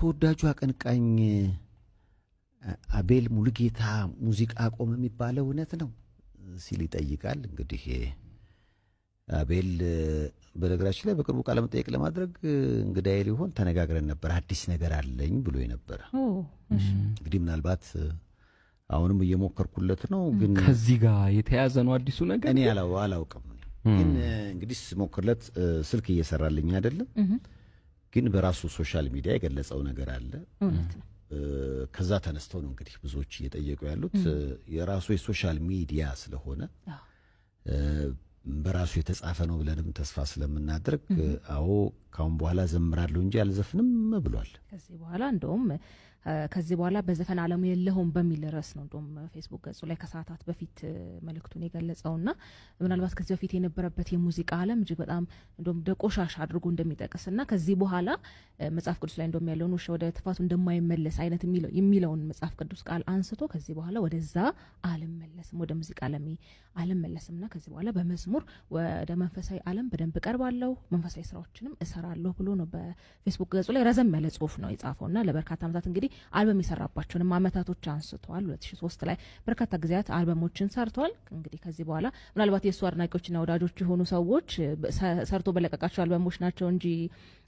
ተወዳጁ አቀንቃኝ አቤል ሙሉጌታ ሙዚቃ አቆመ የሚባለው እውነት ነው ሲል ይጠይቃል። እንግዲህ አቤል በነገራችን ላይ በቅርቡ ቃለ መጠይቅ ለማድረግ እንግዳዬ ሊሆን ተነጋግረን ነበር። አዲስ ነገር አለኝ ብሎ ነበር። እንግዲህ ምናልባት አሁንም እየሞከርኩለት ነው። ግን ከዚህ ጋር የተያዘ ነው አዲሱ ነገር እኔ አላውቅም። ግን እንግዲህ ሞክርለት ስልክ እየሰራልኝ አይደለም። ግን በራሱ ሶሻል ሚዲያ የገለጸው ነገር አለ። ከዛ ተነስተው ነው እንግዲህ ብዙዎች እየጠየቁ ያሉት የራሱ የሶሻል ሚዲያ ስለሆነ በራሱ የተጻፈ ነው ብለንም ተስፋ ስለምናደርግ አዎ ካሁን በኋላ ዘምራለሁ እንጂ አልዘፍንም ብሏል። ከዚህ በኋላ በዘፈን ዓለም የለሁም በሚል ርዕስ ነው እንደውም ፌስቡክ ገጹ ላይ ከሰዓታት በፊት መልእክቱን የገለጸውና ምናልባት ከዚህ በፊት የነበረበት የሙዚቃ ዓለም እጅግ በጣም እንደውም ደቆሻሽ አድርጎ እንደሚጠቅስና ከዚህ በኋላ መጽሐፍ ቅዱስ ላይ እንደውም ያለውን ወደ ተፋቱ እንደማይመለስ አይነት የሚለውን መጽሐፍ ቅዱስ ቃል አንስቶ ከዚህ በኋላ ወደዛ አልመለስም ወደ ሙዚቃ ዓለም አልመለስምና ከዚህ በኋላ በመዝሙር ወደ መንፈሳዊ ዓለም በደንብ ቀርባለሁ መንፈሳዊ ስራዎችንም እሰራለሁ ብሎ ነው በፌስቡክ ገጹ ላይ ረዘም ያለ ጽሁፍ ነው የጻፈውና ለበርካታ ዓመታት እንግዲህ አልበም የሰራባቸውንም አመታቶች አንስቷል። 2003 ላይ በርካታ ጊዜያት አልበሞችን ሰርቷል። እንግዲህ ከዚህ በኋላ ምናልባት የሱ አድናቂዎችና ወዳጆች የሆኑ ሰዎች ሰርቶ በለቀቃቸው አልበሞች ናቸው እንጂ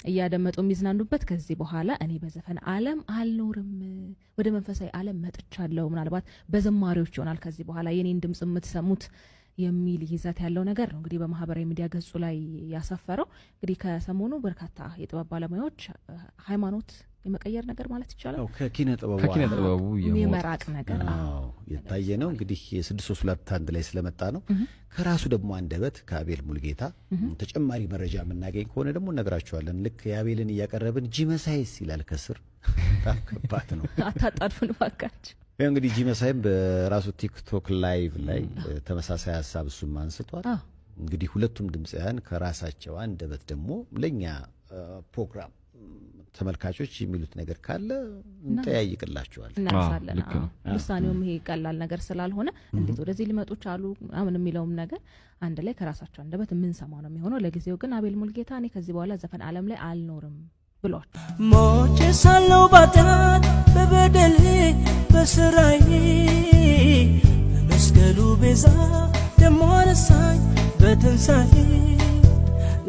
እያደመጡ የሚዝናኑበት ከዚህ በኋላ እኔ በዘፈን ዓለም አልኖርም ወደ መንፈሳዊ ዓለም መጥቻለሁ ምናልባት በዘማሪዎች ይሆናል ከዚህ በኋላ የኔን ድምጽ የምትሰሙት የሚል ይዘት ያለው ነገር ነው እንግዲህ በማህበራዊ ሚዲያ ገጹ ላይ ያሰፈረው። እንግዲህ ከሰሞኑ በርካታ የጥበብ ባለሙያዎች ሃይማኖት የመቀየር ነገር ማለት ይቻላል ከኪነ ጥበቡ የመራቅ ነገር የታየ ነው። እንግዲህ የ632 አንድ ላይ ስለመጣ ነው። ከራሱ ደግሞ አንደበት ከአቤል ሙሉጌታ ተጨማሪ መረጃ የምናገኝ ከሆነ ደግሞ እነግራችኋለን። ልክ የአቤልን እያቀረብን ጂመሳይስ ይላል ከስር ከባድ ነው። አታጣድፉን ባካችሁ። እንግዲህ ጂመሳይም በራሱ ቲክቶክ ላይቭ ላይ ተመሳሳይ ሐሳብ እሱም አንስቷል። እንግዲህ ሁለቱም ድምጻውያን ከራሳቸው አንደበት ደግሞ ለኛ ፕሮግራም ተመልካቾች የሚሉት ነገር ካለ እንጠያይቅላችኋል። እናሳለን። ውሳኔውም ይሄ ቀላል ነገር ስላልሆነ እንዴት ወደዚህ ሊመጡ ቻሉ አሁን የሚለውም ነገር አንድ ላይ ከራሳቸው አንደበት የምንሰማው ነው የሚሆነው። ለጊዜው ግን አቤል ሙሉጌታ እኔ ከዚህ በኋላ ዘፈን ዓለም ላይ አልኖርም ብሏል። ሞቼ ሳለው ባጣት በበደል በስራይ በመስቀሉ ቤዛ ደሞ አነሳኝ በትንሣኤ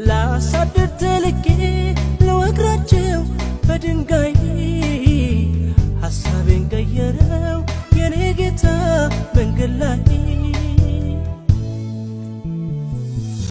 ላሳድር ተልኬ ለወግራቸው በድንጋይ ሐሳቤን ቀየረው የኔ ጌታ መንገድ ላይ